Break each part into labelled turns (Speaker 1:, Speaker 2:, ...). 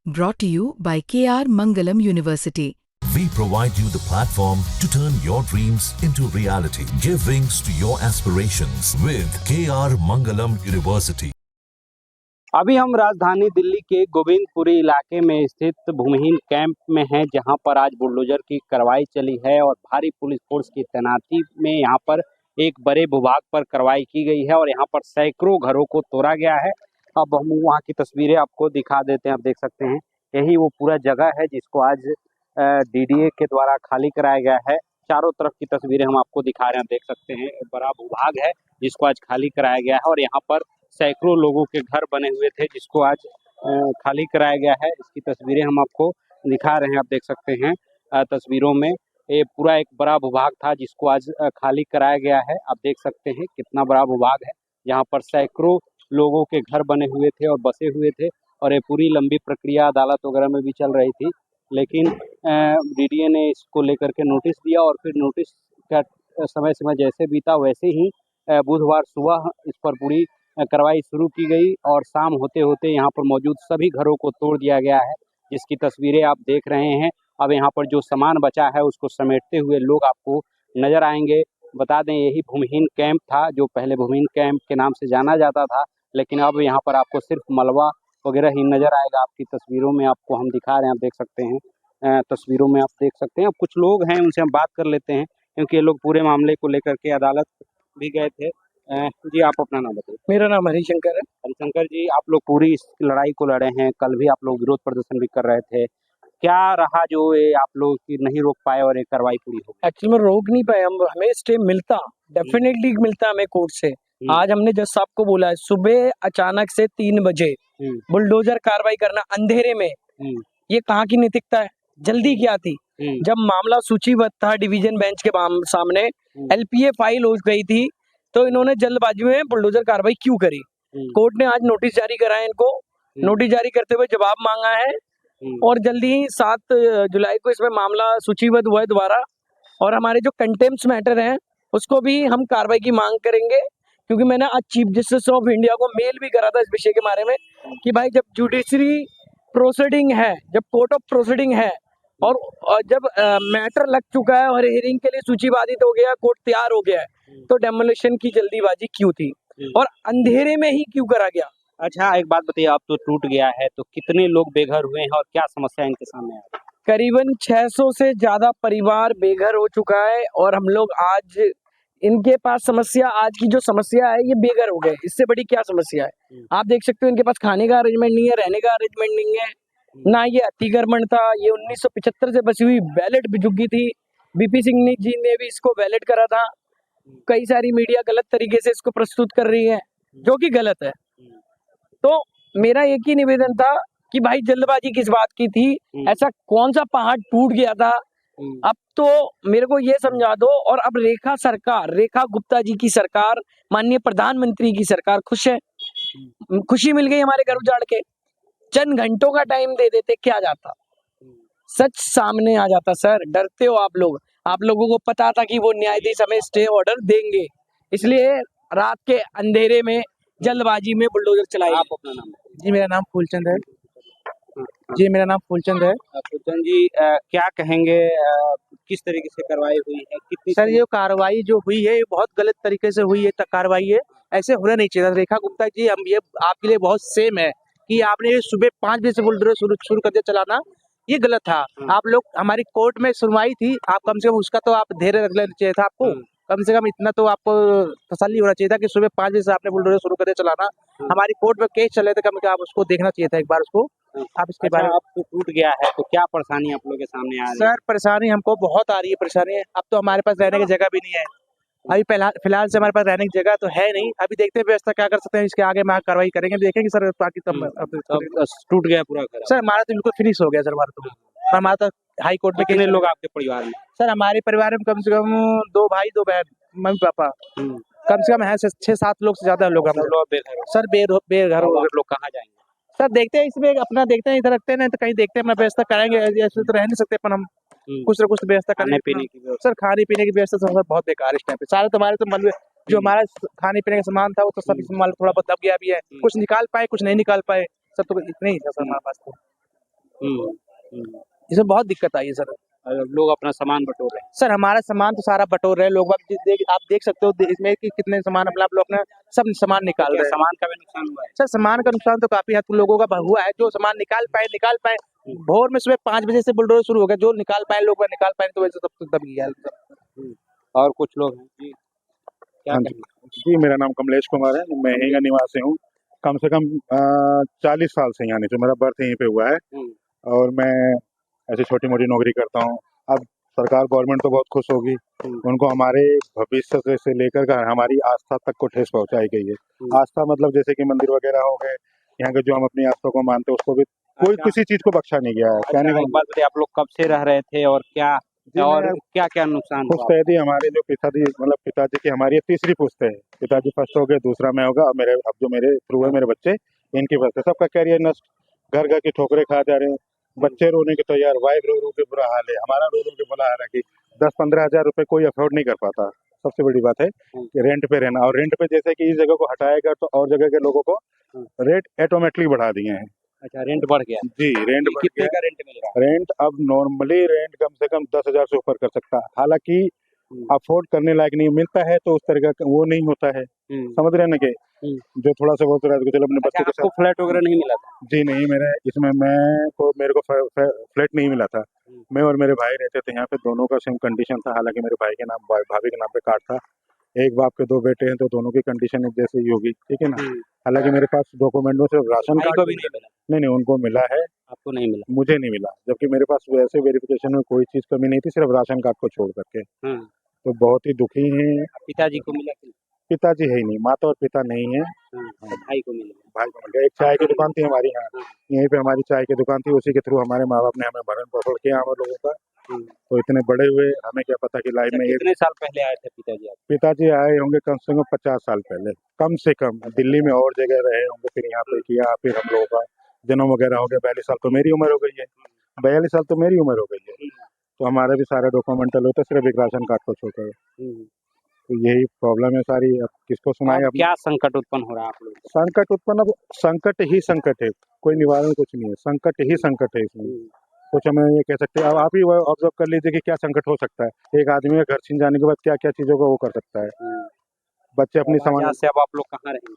Speaker 1: Brought to you by KR Mangalam University.
Speaker 2: We provide you the platform to turn your dreams into reality. Give wings to your aspirations with KR Mangalam University.
Speaker 3: अभी हम राजधानी दिल्ली के गोविंदपुरी इलाके में स्थित भूमिहीन camp में हैं, जहां पर आज बुलडोजर की कार्रवाई चली है और भारी पुलिस फोर्स की तैनाती में यहां पर एक बड़े भूभाग पर कार्रवाई की गई है और यहां पर सैकड़ों घरों को तोड़ा गया है। अब हम वहां की तस्वीरें आपको दिखा देते हैं। आप देख सकते हैं, यही वो पूरा जगह है जिसको आज डीडीए के द्वारा खाली कराया गया है। चारों तरफ की तस्वीरें हम आपको दिखा रहे हैं। देख सकते हैं, एक बड़ा भूभाग है जिसको आज खाली कराया गया है और यहाँ पर सैकड़ों लोगों के घर बने हुए थे जिसको आज खाली कराया गया है। इसकी तस्वीरें हम आपको दिखा रहे हैं। आप देख सकते हैं तस्वीरों में ये पूरा एक बड़ा भूभाग था जिसको आज खाली कराया गया है। आप देख सकते हैं कितना बड़ा भूभाग है, यहाँ पर सैकड़ों लोगों के घर बने हुए थे और बसे हुए थे और ये पूरी लंबी प्रक्रिया अदालत वगैरह में भी चल रही थी, लेकिन डीडीए ने इसको लेकर के नोटिस दिया और फिर नोटिस का समय जैसे बीता वैसे ही बुधवार सुबह इस पर पूरी कार्रवाई शुरू की गई और शाम होते होते यहाँ पर मौजूद सभी घरों को तोड़ दिया गया है, जिसकी तस्वीरें आप देख रहे हैं। अब यहाँ पर जो सामान बचा है उसको समेटते हुए लोग आपको नजर आएंगे। बता दें, यही भूमिहीन कैंप था जो पहले भूमिहीन कैंप के नाम से जाना जाता था, लेकिन अब यहाँ पर आपको सिर्फ मलबा वगैरह ही नजर आएगा। आपकी तस्वीरों में आपको हम दिखा रहे हैं, आप देख सकते हैं तस्वीरों में आप देख सकते हैं। अब कुछ लोग हैं, उनसे हम बात कर लेते हैं क्योंकि ये लोग पूरे मामले को लेकर के अदालत भी गए थे। जी, आप अपना नाम बताइए।
Speaker 4: मेरा नाम हरिशंकर है।
Speaker 3: हरिशंकर जी, आप लोग पूरी इस लड़ाई को लड़े हैं, कल भी आप लोग विरोध प्रदर्शन भी कर रहे थे, क्या रहा जो ये आप लोग की नहीं रोक पाए और ये कार्रवाई पूरी हो गई?
Speaker 4: एक्चुअली में रोक नहीं पाए हम, हमें स्टे मिलता, डेफिनेटली मिलता हमें कोर्ट से। आज हमने जज साहब को बोला है, सुबह अचानक से 3 बजे बुलडोजर कार्रवाई करना अंधेरे में, ये कहाँ की नैतिकता है? जल्दी क्या थी? जब मामला सूचीबद्ध था डिवीजन बेंच के सामने, एलपीए फाइल हो गई थी, तो इन्होंने जल्दबाजी में बुलडोजर कार्रवाई क्यों करी? कोर्ट ने आज नोटिस जारी करा है इनको, नोटिस जारी करते हुए जवाब मांगा है और जल्दी ही 7 जुलाई को इसमें मामला सूचीबद्ध हुआ है दोबारा। और हमारे जो कंटेम्प्ट मैटर हैं उसको भी हम कार्रवाई की मांग करेंगे, क्योंकि मैंने आज चीफ जस्टिस ऑफ इंडिया को मेल भी करा था इस विषय के बारे में कि भाई जब जुडिशरी प्रोसीडिंग है, जब कोर्ट ऑफ प्रोसीडिंग है और जब मैटर लग चुका है और हियरिंग के लिए सूचीबाधित हो गया, कोर्ट तैयार हो गया है, तो डेमोलिशन की जल्दीबाजी क्यों थी और अंधेरे में ही क्यों करा गया?
Speaker 3: अच्छा, एक बात बताइए, आप तो टूट गया है तो कितने लोग बेघर हुए हैं और क्या समस्या इनके सामने आ रही है?
Speaker 4: करीबन 600 से ज्यादा परिवार बेघर हो चुका है और हम लोग आज इनके पास समस्या, आज की जो समस्या है ये बेघर हो गए, इससे बड़ी क्या समस्या है? आप देख सकते हो इनके पास खाने का अरेंजमेंट नहीं है, रहने का अरेंजमेंट नहीं है, ना ये अतिक्रमण था। ये 1975 से बसी हुई वैलिड झुग्गी थी, बीपी सिंह जी ने भी इसको वैलिड करा था। कई सारी मीडिया गलत तरीके से इसको प्रस्तुत कर रही है, जो कि गलत है। तो मेरा एक ही निवेदन था कि भाई जल्दबाजी किस बात की थी? ऐसा कौन सा पहाड़ टूट गया था? अब तो मेरे को ये समझा दो। और अब रेखा गुप्ता जी की सरकार, माननीय प्रधानमंत्री की सरकार खुश है, खुशी मिल गई हमारे घर उजाड़ के। चंद घंटों का टाइम दे देते, क्या जाता? सच सामने आ जाता। सर, डरते हो आप लोग, आप लोगों को पता था कि वो न्यायाधीश हमें स्टे ऑर्डर देंगे, इसलिए रात के अंधेरे में जल्दबाजी में बुलडोजर चलाया।
Speaker 3: आप अपना नाम?
Speaker 4: जी, मेरा नाम फूलचंद है। जी, मेरा नाम फूलचंद है।
Speaker 3: फूलचंद जी, क्या कहेंगे, किस तरीके से कार्रवाई हुई है? कितनी?
Speaker 5: सर, ये कार्रवाई जो हुई है ये बहुत गलत तरीके से हुई है, कार्रवाई है, ऐसे होना नहीं चाहिए। रेखा गुप्ता जी, हम ये आपके लिए बहुत सेम है कि आपने सुबह 5 बजे से बुलडोजर शुरू कर दिया चलाना, ये गलत था। आप लोग, हमारी कोर्ट में सुनवाई थी, आप कम से कम उसका तो आप धैर्य रख लेना चाहिए था आपको। कम से कम इतना तो आपको तसल्ली होना चाहिए था कि सुबह 5 बजे से आपने बुलडोजर शुरू कर दिया चलाना। हमारी कोर्ट में केस चले थे, कम से कम आप उसको देखना चाहिए था एक बार उसको। आप इसके बारे में,
Speaker 3: आप तो टूट गया है तो क्या परेशानी आप लोगों के सामने आ रही है?
Speaker 5: सर, परेशानी हमको बहुत आ रही है। परेशानी, अब तो हमारे पास रहने की जगह भी नहीं है। अभी फिलहाल से हमारे पास रहने की जगह तो है नहीं। अभी देखते हैं व्यवस्था क्या कर सकते हैं, इसके आगे हम कार्रवाई करेंगे, देखेंगे सर। बाकी
Speaker 3: टूट गया पूरा घर?
Speaker 5: सर, हमारा तो बिल्कुल फिनिश हो गया सर, हमारा तो हाई कोर्ट में।
Speaker 3: कितने लोग आपके परिवार में?
Speaker 5: सर, हमारे परिवार में कम से कम 2 भाई 2 बहन, मम्मी पापा, कम से कम है 6-7 लोग से ज्यादा लोग। हम लोग सर बेघर
Speaker 3: लोग कहाँ जाएंगे?
Speaker 5: सर, देखते हैं इसमें अपना, देखते हैं इधर रखते हैं, तो कहीं देखते हैं अपना व्यवस्था करेंगे। ऐसे तो रह नहीं सकते अपन, हम कुछ ना कुछ व्यवस्था करें।
Speaker 3: खाने पीने की व्यवस्था?
Speaker 5: सर, खाने पीने की व्यवस्था सर बहुत बेकार इस टाइम पे। सारे तुम्हारे तो मन में जो हमारा खाने पीने का सामान था वो तो सब माल थोड़ा बहुत दब गया भी है। कुछ निकाल पाए, कुछ नहीं निकाल पाए, सब तो इतने ही है सर हमारे पास तो।
Speaker 3: हम्म।
Speaker 5: इसमें बहुत दिक्कत आई है सर।
Speaker 3: और लोग अपना सामान बटोर रहे हैं।
Speaker 5: सर हमारा सामान तो सारा बटोर रहे हैं लोग, आप देख सकते हो इसमें कि कितने सामान आप लोग अपना सब सामान निकाल
Speaker 3: क्या
Speaker 5: रहे हैं।
Speaker 3: सामान का भी नुकसान हुआ है?
Speaker 5: सर सामान का नुकसान तो काफी हद तक लोगों का हुआ है, जो सामान निकाल पाए। भोर में सुबह 5 बजे से बुलडोजर शुरू हो गया, जो निकाल पाए लोग निकाल पाए, तो वैसे सब दब गया है।
Speaker 3: हम्म। और कुछ लोग हैं जी, क्या
Speaker 6: हाँ
Speaker 3: कहेंगे?
Speaker 6: जी, मेरा नाम कमलेश कुमार है। मैं यहीं का निवासी हूँ। कम से कम 40 साल से यहाँ नीचे, मेरा बर्थ यहीं पे हुआ है
Speaker 3: हम्म,
Speaker 6: और मैं ऐसी छोटी मोटी नौकरी करता हूँ। अब सरकार गवर्नमेंट तो बहुत खुश होगी, उनको हमारे भविष्य से लेकर का हमारी आस्था तक को ठेस पहुंचाई गई है। आस्था मतलब जैसे कि मंदिर वगैरह हो गए, यहाँ के जो हम अपनी आस्था को मानते हैं उसको भी कोई
Speaker 3: अच्छा।
Speaker 6: किसी चीज को बख्शा नहीं गया है। कहने
Speaker 3: अच्छा,
Speaker 6: का
Speaker 3: एक बात बताइए, आप लोग कब से रह रहे थे और क्या
Speaker 6: जी,
Speaker 3: और
Speaker 6: मैं
Speaker 3: क्या क्या नुकसान हुआ?
Speaker 6: पुश्तैदी हमारे जो पिताजी की हमारी ये तीसरी पुश्त है। पिताजी फर्स्ट हो गए, दूसरा मैं होगा, अब जो मेरे थ्रू है मेरे बच्चे, इनकी फर्स्ट है। सबका कैरियर नष्ट, घर घर की ठोकरें खा जा रहे हैं, बच्चे रोने के तैयार, वाइफ रो रो के बुरा हाल है, हमारा रो रो के बुरा हाल है कि 10-15 हजार रुपए कोई अफोर्ड नहीं कर पाता। सबसे बड़ी बात है कि रेंट पे रहना, और रेंट पे जैसे कि इस जगह को हटाएगा तो और जगह के लोगों को रेट ऑटोमेटिकली बढ़ा दिए हैं।
Speaker 3: अच्छा, रेंट बढ़ गया?
Speaker 6: जी, रेंट बढ़
Speaker 3: कितने
Speaker 6: गया।
Speaker 3: का रेंट मिल रहा है?
Speaker 6: रेंट अब नॉर्मली रेंट कम से कम 10,000 से ऊपर कर सकता है, हालांकि अफोर्ड करने लायक नहीं मिलता है, तो उस तरह का वो नहीं होता है। समझ रहे हैं ना कि जो थोड़ा सा बहुत रहा चलो अपने
Speaker 3: अच्छा,
Speaker 6: बच्चों के
Speaker 3: आपको
Speaker 6: साथ।
Speaker 3: फ्लैट वगैरह नहीं मिला था?
Speaker 6: जी नहीं, मेरे को फ्लैट नहीं मिला था। मैं और मेरे भाई रहते थे यहाँ पे, दोनों का सेम कंडीशन था। हालांकि मेरे भाई के नाम भाभी के नाम पे कार्ड था। एक बाप के 2 बेटे हैं तो दोनों की कंडीशन एक जैसे ही होगी, ठीक है ना। हालांकि मेरे पास डॉक्यूमेंट में सिर्फ राशन
Speaker 3: भाई
Speaker 6: कार्ड
Speaker 3: को भी नहीं मिला?
Speaker 6: नहीं, उनको मिला है,
Speaker 3: आपको नहीं मिला?
Speaker 6: मुझे नहीं मिला। जबकि मेरे पास वैसे वेरिफिकेशन में कोई चीज कमी नहीं थी, सिर्फ राशन कार्ड को छोड़ करके।
Speaker 3: हाँ।
Speaker 6: तो बहुत ही दुखी हैं।
Speaker 3: पिताजी को मिला कि नहीं?
Speaker 6: पिताजी है ही नहीं, माता और पिता नहीं है।
Speaker 3: हाँ, तो भाई को मिला?
Speaker 6: भाई को मिल गया। एक चाय की दुकान थी हमारी यहाँ, यहीं पे हमारी चाय की दुकान थी, उसी के थ्रू हमारे माँ बाप ने हमें भरण पोषण किया हम लोगों का। तो इतने बड़े हुए, हमें क्या पता कि लाइफ में एक
Speaker 3: कितने साल पहले आए थे पिताजी आप?
Speaker 6: पिताजी आए होंगे कम से कम 50 साल पहले, कम से कम। दिल्ली में और जगह रहे होंगे, फिर यहाँ पे किया, फिर हम लोगों का जन्म वगैरह हो गया। 42 साल तो मेरी उम्र हो गई है, 42 साल तो मेरी उम्र हो गई है। तो हमारे भी सारे डॉक्यूमेंटल होते, सिर्फ एक राशन कार्ड को छोड़कर। तो यही प्रॉब्लम है सारी। अब किसको सुनाए? अब
Speaker 3: क्या संकट उत्पन्न हो रहा है आप लोग?
Speaker 6: संकट उत्पन्न, अब संकट ही संकट है, कोई निवारण कुछ नहीं है, संकट ही संकट है इसमें। कुछ हमें ये कह सकते हैं, अब आप ही ऑब्जर्व कर लीजिए कि क्या संकट हो सकता है। एक आदमी का घर छीन जाने के बाद क्या क्या चीजों का वो कर सकता है। बच्चे अपनी
Speaker 3: यहाँ से अब आप लोग कहाँ रहेंगे?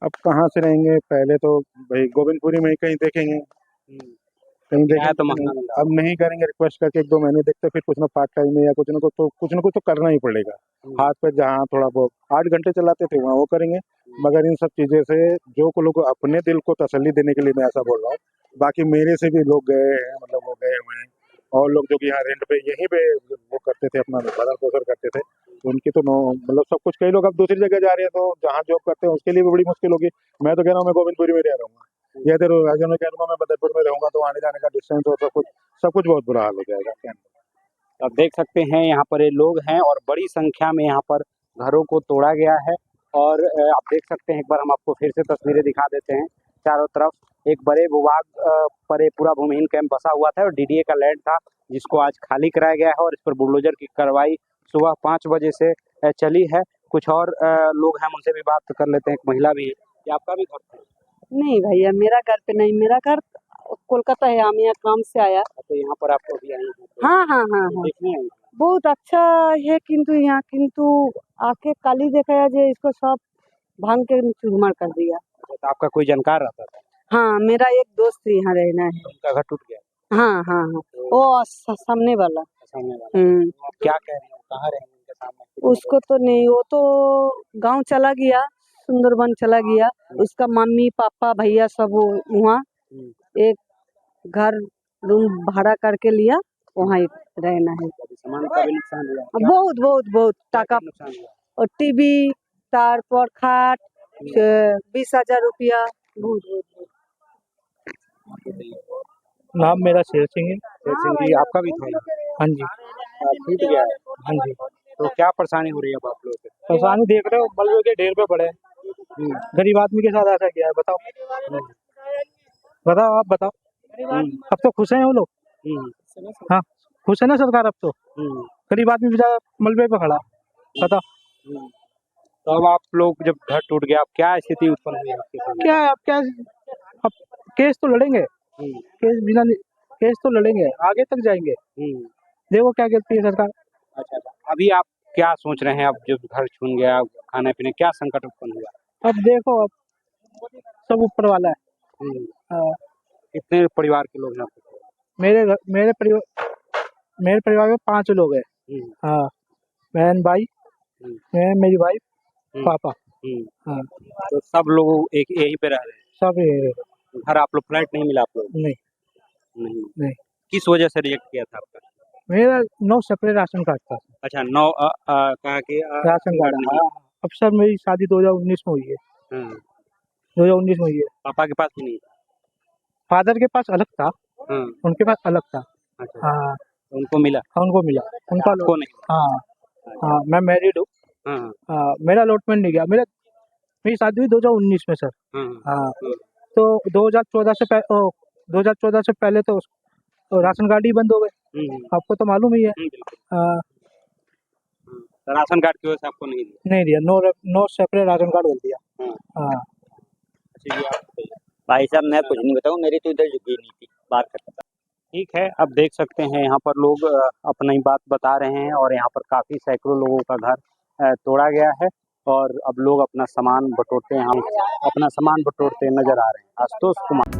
Speaker 6: अब कहाँ से रहेंगे? पहले तो भाई गोविंदपुरी में ही कहीं देखेंगे, कहीं
Speaker 3: किराया तो
Speaker 6: देखेंगे।
Speaker 3: महंगा मिल रहा
Speaker 6: अब नहीं करेंगे, रिक्वेस्ट करके 1-2 महीने देखते, फिर कुछ ना पार्ट टाइम में या कुछ ना कुछ तो करना ही पड़ेगा। हाथ पे जहाँ थोड़ा बहुत 8 घंटे चलाते थे वहाँ वो करेंगे। मगर इन सब चीजें से जो को लोग अपने दिल को तसल्ली देने के लिए मैं ऐसा बोल रहा हूँ। बाकी मेरे से भी लोग गए हैं, मतलब वो गए हुए हैं, और लोग जो कि यहाँ रेंट पे यहीं पे वो करते थे, अपना भरण पोषण करते थे, उनकी तो मतलब सब कुछ। कई लोग अब दूसरी जगह जा रहे हैं, तो जहाँ जॉब करते हैं उसके लिए भी बड़ी मुश्किल होगी। मैं तो कह रहा हूँ मैं गोविंदपुरी में रह रहूँगा, या इधर राजन में कह दूंगा मैं बदरपुर में रहूंगा, तो आने जाने का डिस्टेंस और सब कुछ बहुत बुरा हाल हो जाएगा। क्या
Speaker 3: आप देख सकते हैं यहाँ पर ये लोग हैं और बड़ी संख्या में यहाँ पर घरों को तोड़ा गया है। और आप देख सकते हैं, एक बार हम आपको फिर से तस्वीरें दिखा देते हैं। चारों तरफ एक बड़े भूभाग पर ये पूरा भूमिहीन कैंप बसा हुआ था और डीडीए का लैंड था, जिसको आज खाली कराया गया है। और इस पर बुलडोजर की कार्रवाई सुबह 5 बजे से चली है। कुछ और लोग हैं, उनसे भी बात कर लेते हैं। एक महिला भी है। ये आपका भी घर था?
Speaker 7: नहीं भैया, मेरा घर पे नहीं, मेरा घर कोलकाता है। हम यहाँ काम से आया।
Speaker 3: तो यहाँ पर आपको अभी आए हैं तो
Speaker 7: हाँ हाँ हाँ हाँ,
Speaker 3: देखने आए हैं?
Speaker 7: बहुत अच्छा है, किंतु आके कल ही देखा है जे इसको सब भांग के चूरमार कर दिया।
Speaker 3: तो आपका कोई जानकार रहता था?
Speaker 7: हाँ, मेरा एक दोस्त यहाँ रहना है।
Speaker 3: उनका घर टूट गया?
Speaker 7: हाँ हाँ हाँ, वो सामने वाला।
Speaker 3: सामने वाला? आप क्या कह रहे हो, कहाँ रहे हैं उनके सामने?
Speaker 7: उसको तो नहीं, वो तो गांव चला गया, सुंदरबन चला गया। उसका मम्मी पापा भैया सब वहाँ एक घर रूम भाड़ा करके लिया, वहाँ रहना है।
Speaker 3: सामान का भी नुकसान हुआ?
Speaker 7: बहुत बहुत बहुत टाका,
Speaker 3: नुकसान हुआ?
Speaker 7: और टीवी, तारपर खाट, 20,000 रुपया, बहुत बहुत।
Speaker 5: नाम मेरा शेर सिंह है।
Speaker 3: शेर सिंह जी, आपका भी था?
Speaker 5: हाँ जी।
Speaker 3: टूट गया है?
Speaker 5: हाँ जी।
Speaker 3: तो क्या परेशानी हो रही है अब आप लोगों को?
Speaker 5: परेशानी देख रहे हो, मलबे के ढेर पे पड़े हैं। गरीब आदमी के साथ ऐसा किया है, बताओ बताओ, आप बताओ। अब तो खुश हैं वो लोग। हाँ, खुश है ना सरकार अब तो। गरीब आदमी बेचारा मलबे पे खड़ा, बताओ।
Speaker 3: तो अब आप लोग जब घर टूट गया, अब क्या स्थिति उत्पन्न हुई आपके सामने?
Speaker 5: क्या है अब, क्या अब केस तो लड़ेंगे, केस तो लड़ेंगे, आगे तक जाएंगे। देखो क्या कहती है सरकार।
Speaker 3: अच्छा, अभी आप क्या सोच रहे हैं? अब जब घर छून गया, खाने पीने क्या संकट उत्पन्न हुआ?
Speaker 5: अब देखो, अब सब ऊपर वाला है। हाँ,
Speaker 3: कितने परिवार के लोग हैं आपके?
Speaker 5: मेरे परिवार में 5 लोग हैं। हाँ, बहन, भाई, मैं, मेरी वाइफ, पापा। हाँ,
Speaker 3: तो सब लोग एक यहीं पे रह रहे
Speaker 5: सब ये
Speaker 3: हैं? घर आप लोग, फ्लैट नहीं मिला आप लोग?
Speaker 5: नहीं,
Speaker 3: नहीं। किस वजह से रिजेक्ट किया था आपका?
Speaker 5: मेरा 9 सेपरेट राशन कार्ड था।
Speaker 3: अच्छा, 9 कहा कि
Speaker 5: राशन कार्ड
Speaker 3: नहीं।
Speaker 5: हाँ। अब सर मेरी शादी 2019 में हुई है।
Speaker 3: हाँ,
Speaker 5: 2019 में हुई है।
Speaker 3: पापा के पास भी नहीं था?
Speaker 5: फादर के पास अलग था,
Speaker 3: हाँ,
Speaker 5: उनके पास अलग था।
Speaker 3: अच्छा,
Speaker 5: हाँ,
Speaker 3: उनको मिला?
Speaker 5: हाँ, उनको मिला, उनका
Speaker 3: आपको
Speaker 5: लोट।
Speaker 3: नहीं?
Speaker 5: हाँ, हाँ, मैं मैरिड हूँ।
Speaker 3: हाँ,
Speaker 5: हाँ, मेरा अलॉटमेंट नहीं गया। मेरी शादी हुई 2019 में सर।
Speaker 3: हाँ,
Speaker 5: हाँ, तो 2014 से पहले तो राशन कार्ड ही बंद हो गए, आपको तो मालूम ही है।
Speaker 3: बिल्कुल।
Speaker 5: हाँ,
Speaker 3: तो राशन कार्ड की वजह से आपको नहीं दिया?
Speaker 5: नहीं दिया, नो सेपरेट राशन कार्ड बोल दिया।
Speaker 3: हाँ,
Speaker 5: हाँ,
Speaker 3: अच्छा, ये आप बताइए।
Speaker 8: भाई साहब मैं कुछ नहीं बताऊँ, मेरी तो इधर झुकी नहीं थी बात करता।
Speaker 3: ठीक है, अब देख सकते हैं यहाँ पर लोग अपनी बात बता रहे हैं और यहाँ पर काफ़ी सैकड़ों लोगों का घर तोड़ा गया है और अब लोग अपना सामान बटोरते हैं, अपना सामान बटोरते नजर आ रहे हैं। आशुतोष कुमार।